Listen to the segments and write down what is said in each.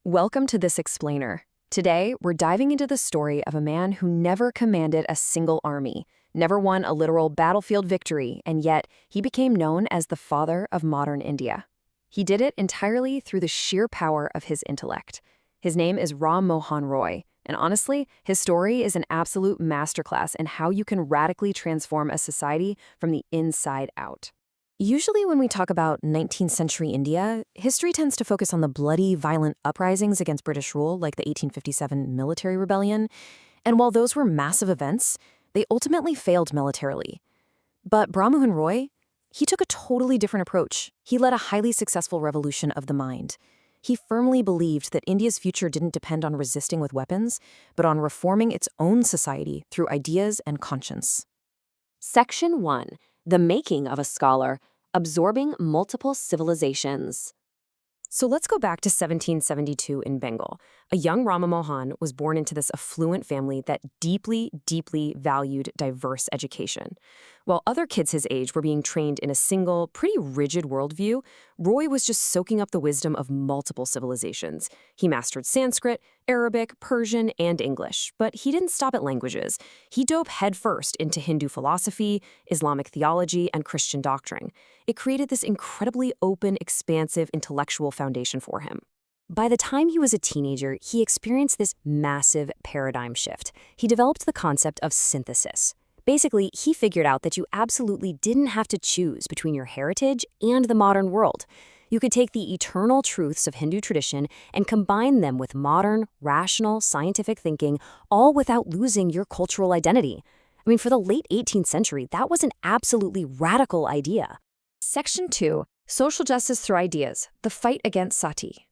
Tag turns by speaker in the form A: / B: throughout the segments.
A: Welcome to This Explainer. Today, we're diving into the story of a man who never commanded a single army, never won a literal battlefield victory, and yet he became known as the father of modern India. He did it entirely through the sheer power of his intellect. His name is Rammohan Roy, and honestly, his story is an absolute masterclass in how you can radically transform a society from the inside out. Usually when we talk about 19th century India, history tends to focus on the bloody, violent uprisings against British rule, like the 1857 military rebellion. And while those were massive events, they ultimately failed militarily. But Brahmo Roy, he took a totally different approach. He led a highly successful revolution of the mind. He firmly believed that India's future didn't depend on resisting with weapons, but on reforming its own society through ideas and conscience.
B: Section 1. The Making of a Scholar, Absorbing Multiple Civilizations.
A: So let's go back to 1772 in Bengal. A young Rammohan was born into this affluent family that deeply, deeply valued diverse education. While other kids his age were being trained in a single, pretty rigid worldview, Roy was just soaking up the wisdom of multiple civilizations. He mastered Sanskrit, Arabic, Persian, and English, but he didn't stop at languages. He dove headfirst into Hindu philosophy, Islamic theology, and Christian doctrine. It created this incredibly open, expansive intellectual foundation for him. By the time he was a teenager, he experienced this massive paradigm shift. He developed the concept of synthesis. Basically, he figured out that you absolutely didn't have to choose between your heritage and the modern world. You could take the eternal truths of Hindu tradition and combine them with modern, rational, scientific thinking, all without losing your cultural identity. I mean, for the late 18th century, that was an absolutely radical idea. Section 2. Social Justice Through Ideas, the Fight Against Sati.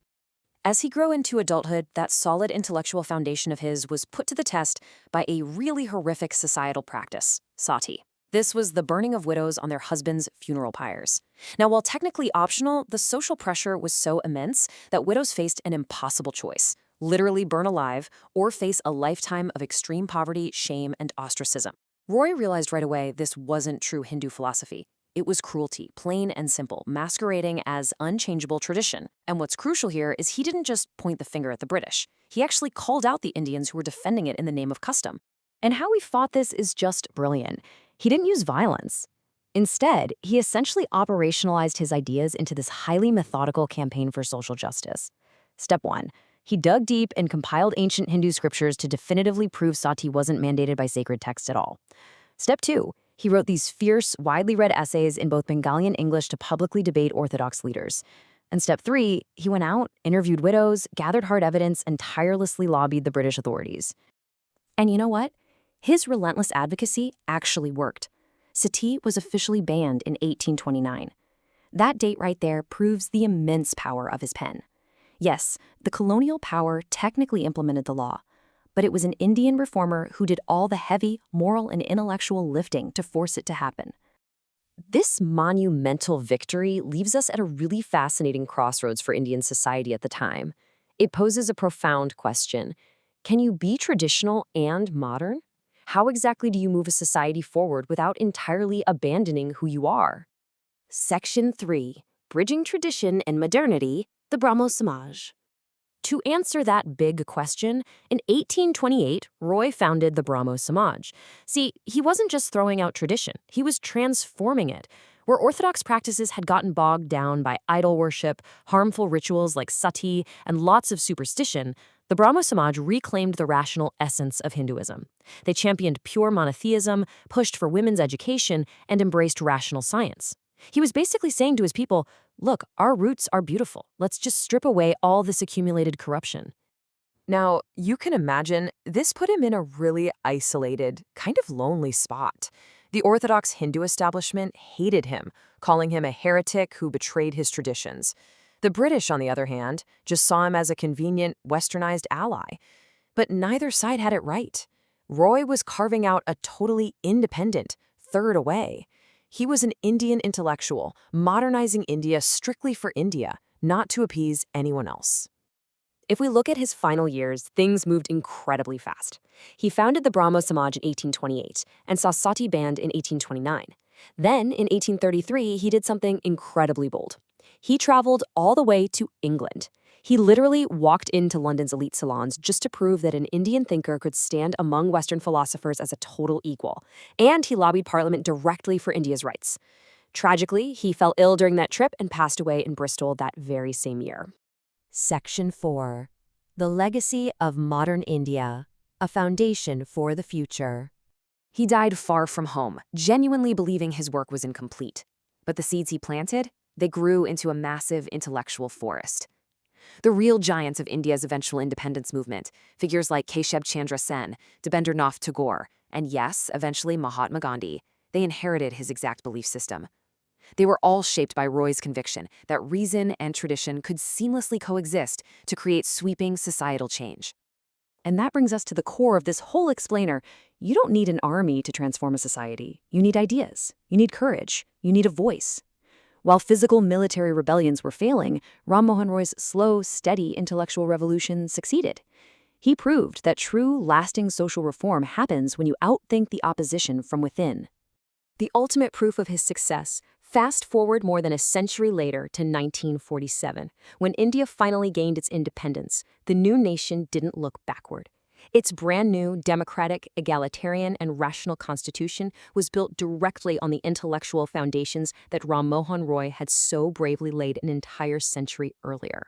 A: As he grew into adulthood, that solid intellectual foundation of his was put to the test by a really horrific societal practice, sati. This was the burning of widows on their husbands' funeral pyres. Now, while technically optional, the social pressure was so immense that widows faced an impossible choice: literally burn alive or face a lifetime of extreme poverty, shame, and ostracism. Roy realized right away this wasn't true Hindu philosophy. It was cruelty, plain and simple, masquerading as unchangeable tradition. And what's crucial here is he didn't just point the finger at the British. He actually called out the Indians who were defending it in the name of custom. And how he fought this is just brilliant. He didn't use violence. Instead, he essentially operationalized his ideas into this highly methodical campaign for social justice. Step 1. He dug deep and compiled ancient Hindu scriptures to definitively prove sati wasn't mandated by sacred texts at all. Step 2. He wrote these fierce, widely read essays in both Bengali and English to publicly debate Orthodox leaders. And step 3, he went out, interviewed widows, gathered hard evidence, and tirelessly lobbied the British authorities. And you know what? His relentless advocacy actually worked. Sati was officially banned in 1829. That date right there proves the immense power of his pen. Yes, the colonial power technically implemented the law, but it was an Indian reformer who did all the heavy, moral, and intellectual lifting to force it to happen. This monumental victory leaves us at a really fascinating crossroads for Indian society at the time. It poses a profound question. Can you be traditional and modern? How exactly do you move a society forward without entirely abandoning who you are? Section 3. Bridging Tradition and Modernity, the Brahmo Samaj. To answer that big question, in 1828, Roy founded the Brahmo Samaj. See, he wasn't just throwing out tradition, he was transforming it. Where Orthodox practices had gotten bogged down by idol worship, harmful rituals like sati, and lots of superstition, the Brahmo Samaj reclaimed the rational essence of Hinduism. They championed pure monotheism, pushed for women's education, and embraced rational science. He was basically saying to his people, look, our roots are beautiful. Let's just strip away all this accumulated corruption. Now, you can imagine this put him in a really isolated, kind of lonely spot. The Orthodox Hindu establishment hated him, calling him a heretic who betrayed his traditions. The British, on the other hand, just saw him as a convenient, westernized ally. But neither side had it right. Roy was carving out a totally independent, third way. He was an Indian intellectual, modernizing India strictly for India, not to appease anyone else. If we look at his final years, things moved incredibly fast. He founded the Brahmo Samaj in 1828 and saw sati banned in 1829. Then, in 1833, he did something incredibly bold. He traveled all the way to England. He literally walked into London's elite salons just to prove that an Indian thinker could stand among Western philosophers as a total equal. And he lobbied Parliament directly for India's rights. Tragically, he fell ill during that trip and passed away in Bristol that very same year.
B: Section 4. The Legacy of Modern India, a Foundation for the Future.
A: He died far from home, genuinely believing his work was incomplete. But the seeds he planted, they grew into a massive intellectual forest. The real giants of India's eventual independence movement, figures like Keshab Chandra Sen, Debendranath Tagore, and yes, eventually Mahatma Gandhi, they inherited his exact belief system. They were all shaped by Roy's conviction that reason and tradition could seamlessly coexist to create sweeping societal change. And that brings us to the core of this whole explainer. You don't need an army to transform a society. You need ideas. You need courage. You need a voice. While physical military rebellions were failing, Rammohan Roy's slow, steady intellectual revolution succeeded. He proved that true, lasting social reform happens when you outthink the opposition from within. The ultimate proof of his success, fast forward more than a century later to 1947, when India finally gained its independence, the new nation didn't look backward. Its brand new, democratic, egalitarian, and rational constitution was built directly on the intellectual foundations that Rammohan Roy had so bravely laid an entire century earlier.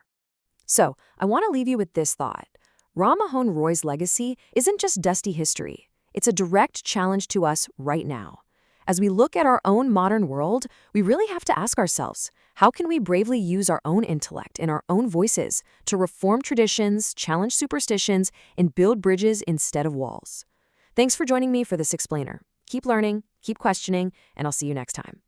A: So, I want to leave you with this thought. Rammohan Roy's legacy isn't just dusty history. It's a direct challenge to us right now. As we look at our own modern world, we really have to ask ourselves, how can we bravely use our own intellect and our own voices to reform traditions, challenge superstitions, and build bridges instead of walls? Thanks for joining me for this explainer. Keep learning, keep questioning, and I'll see you next time.